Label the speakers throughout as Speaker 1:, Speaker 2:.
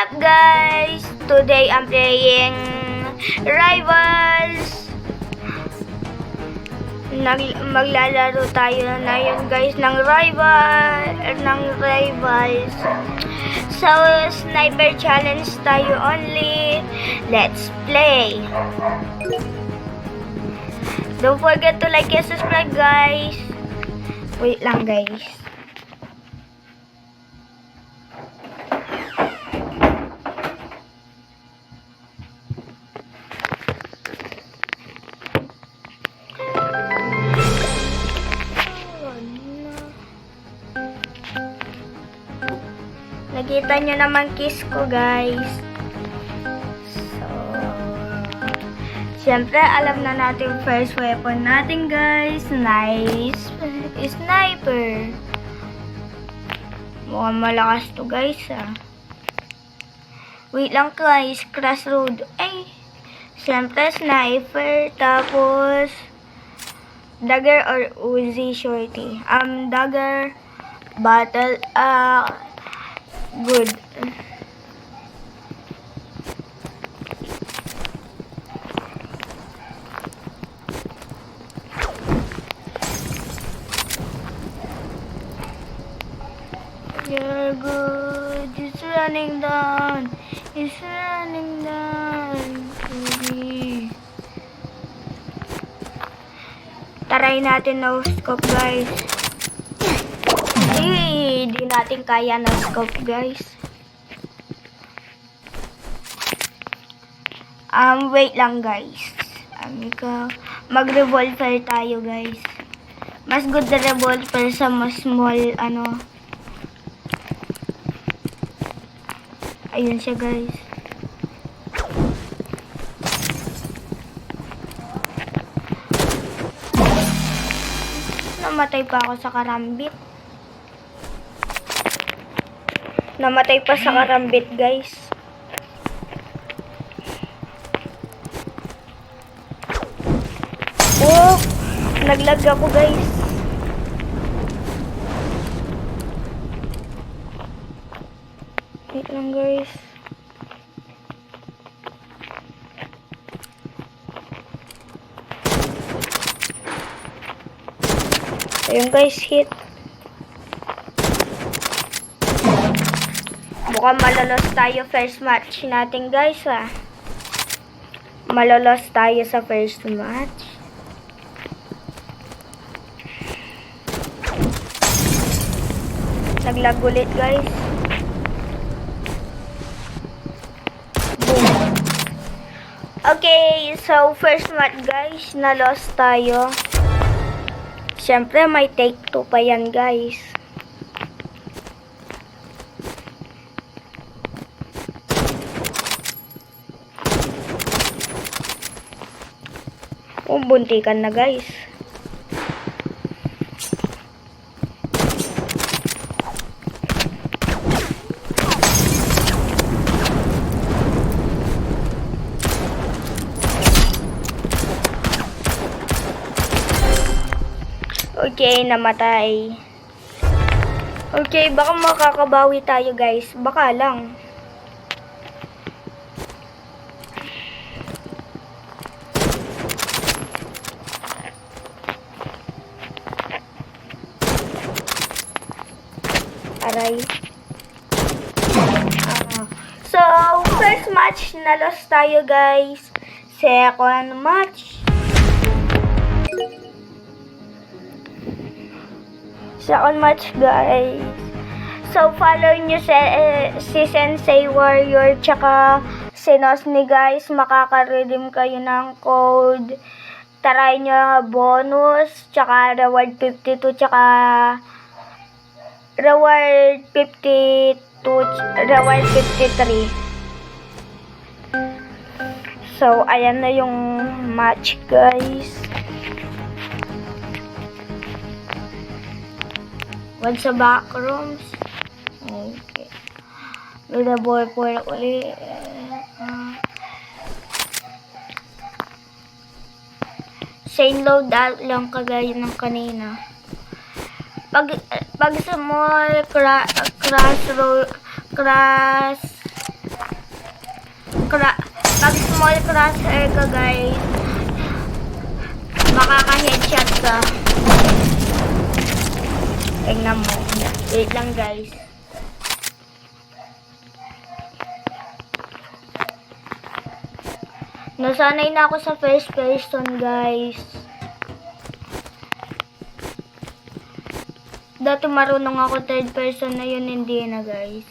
Speaker 1: up guys? Today I'm playing Rivals. Maglalaro tayo na yun guys ng Rivals. So sniper challenge tayo only. Let's play. Don't forget to like and subscribe guys. Wait lang guys. Nakita nyo naman kiss ko guys. So, siyempre alam na natin first weapon natin guys. Nice. Sniper. Mukhang malakas to guys ah. Wait lang guys. Crossroad. Ay. Siyempre sniper. Tapos dagger or Uzi shorty. Dagger. Battle. Good. You're good. It's running down. It's running down. Baby. Try natin no scope guys. Di natin kaya ng scope guys. Wait lang guys. Mag-revolver tayo guys. Mas good na revolver sa mas small Ayun siya guys. Namatay pa ako sa karambit. Namatay pa sa karambit, guys. Oh! Naglag ako, guys. Wait lang, guys. Ayun, guys, hit. Mukhang malolos tayo first match natin guys ah. Malolos tayo sa first match. Naglag ulit guys. Boom. Okay, so first match guys, nalos tayo. Siyempre may take 2 pa yan guys. Buntikan na guys. Okay, namatay. Okay, baka makakabawi tayo guys. Baka lang. Aray. So, first match, nalos tayo guys. Second match. Second match guys. So, follow nyo si Sensei Warrior tsaka si Nosni guys. Makaka-redeem kayo ng code. Try nyo bonus tsaka reward 52 tsaka reward 52, reward 53. So, ayan na yung match, guys. What's sa backrooms? Okay. With a boy for ulit. Same loadout lang kagaya ng kanina. Pag sa mall, crash pag small crosshair ka guys, makaka-headshot ka. Tingnan mo. Wait lang guys. Nasanay na ako sa first person guys. Dati marunong ako third person na yun, hindi na guys.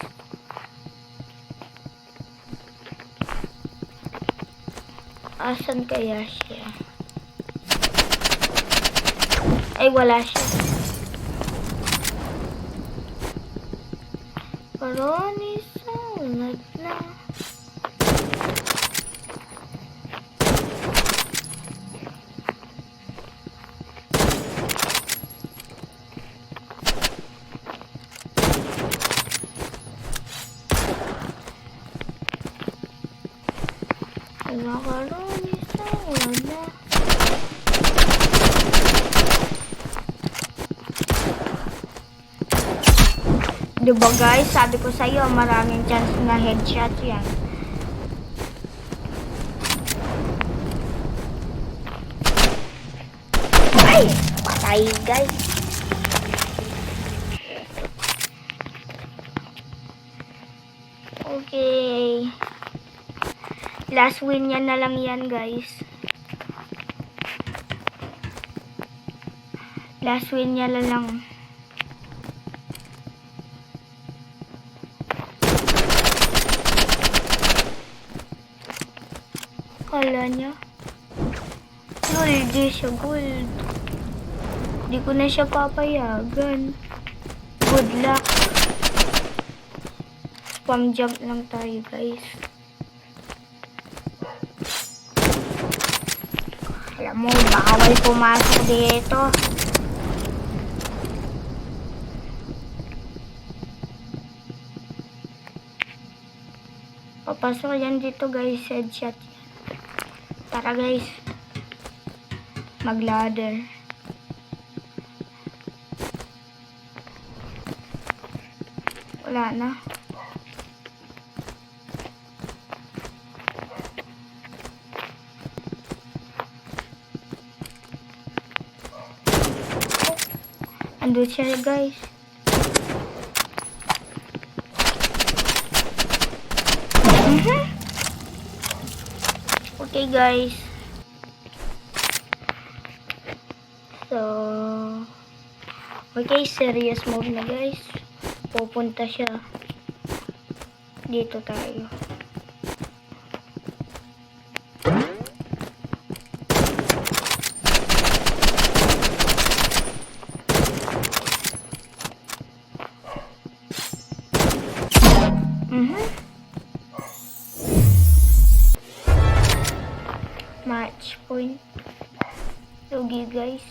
Speaker 1: Asan kaya siya? Ay, wala siya. Paroni salad na. Macaroni salad na. Diba guys, sabi ko sa'yo, maraming chance na headshot yan. Ay! Patay guys. Okay. Last win yan na lang yan guys. Last win niya na lang. Kala niya. Lol, di siya gold. Di ko na siya papayagan. Good luck. Spam jump lang tayo guys. Alam mo, bawal pumasok dito. Papasok yan dito guys, headshot. Tara guys, mag-ladder. Wala na. Andun siya guys. Okay guys. So, okay, serious mode na guys. Pupunta siya. Dito tayo. Match point. Lugi guys.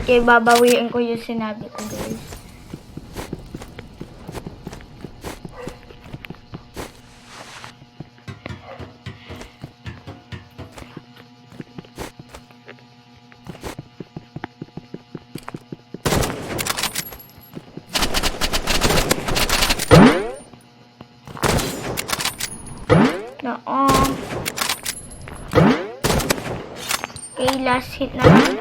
Speaker 1: Okay, babawiin ko yung sinabi ko guys. No. Okay, last hit na lang.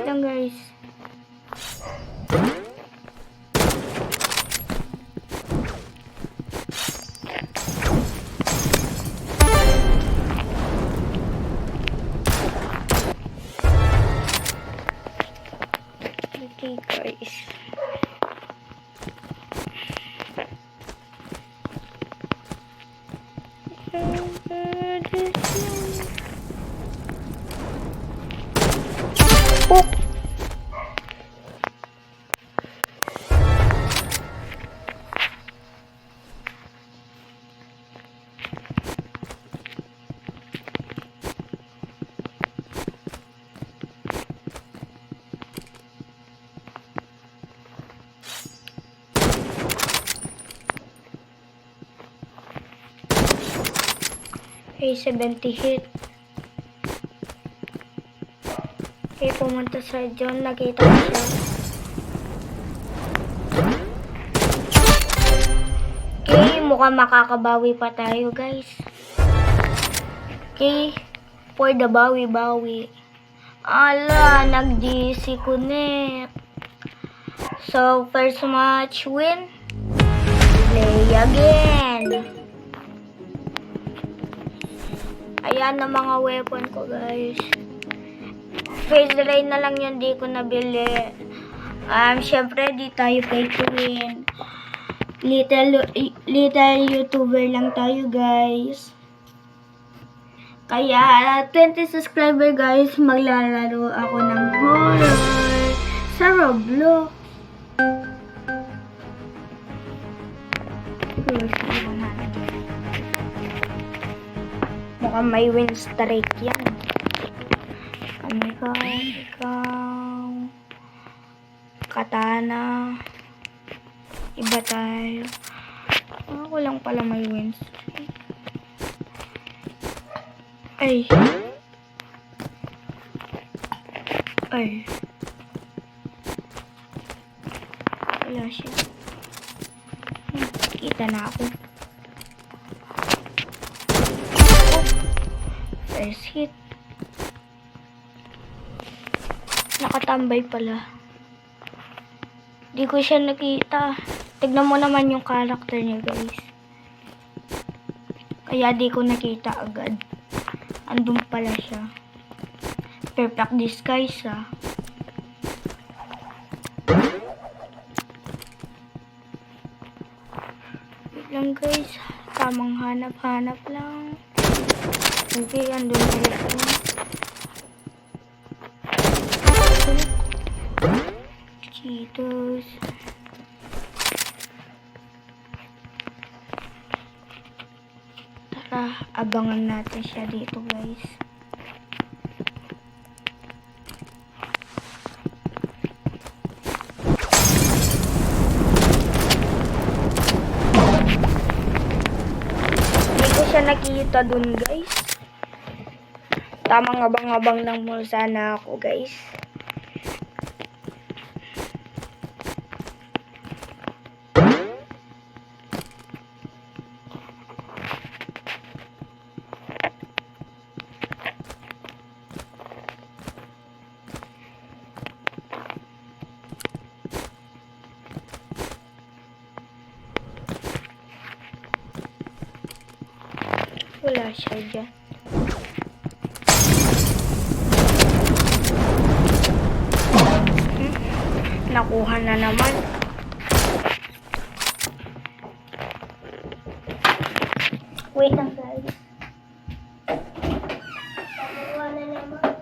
Speaker 1: Lang guys. Okay guys. Oh. Okay, 70 hit. Okay, pumunta sa John. Nakita ko siya. Okay, mukhang makakabawi pa tayo, guys. Okay, for the bawi-bawi. Ala, nag-GC connect. So, first match win. Play again. Ayan na mga weapon ko, guys. Phase ray na lang yun, di ko nabili. Syempre, di tayo pay to win. Little YouTuber lang tayo, guys. Kaya, 20 subscriber, guys, maglalaro ako ng horror sa Roblox. Mukhang may win streak yan. Ikaw. Katana. Iba tayo. Ako lang pala may win streak. Ay. Wala siya. Kita na ako. First hit. Nakatambay pala. Di ko siya nakita. Tignan mo naman yung character niya, guys. Kaya di ko nakita agad. Andun pala siya. Perfect disguise, ah. Wait lang, guys. Tamang hanap-hanap lang. Okay, andun pala siya. Cheetos. Tara, abangan natin siya dito, guys. Hindi ko siya nakita dun, guys. Tamang abang-abang lang mo sana ako, guys. Wala siya dyan. Nakuha na naman. Wait lang, guys. Nakuha na naman.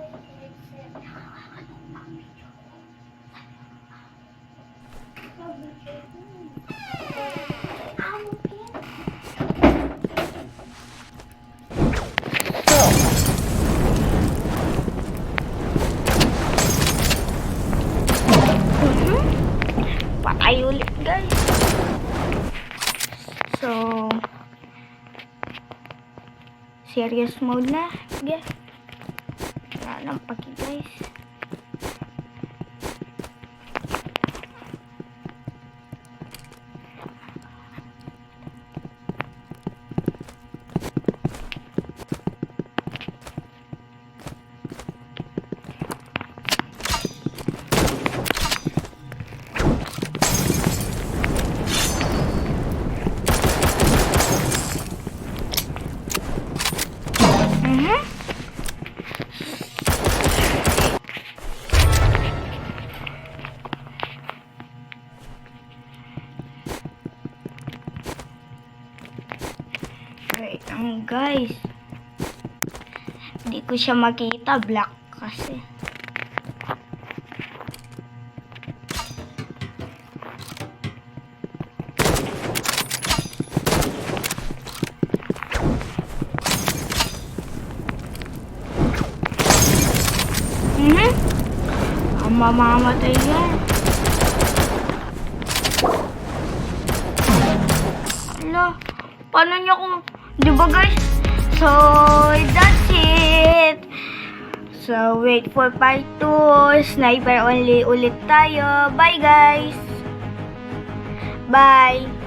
Speaker 1: Patay ulit, guys. So, serious mode na. Sige. Wala nang paki, guys. Wait lang, guys. Hindi ko siya makita. Black kasi. Ang mamamatay yan. Ala, paano niya kung... Diba, guys? So, that's it. So, wait for part 2. Sniper only ulit tayo. Bye, guys! Bye!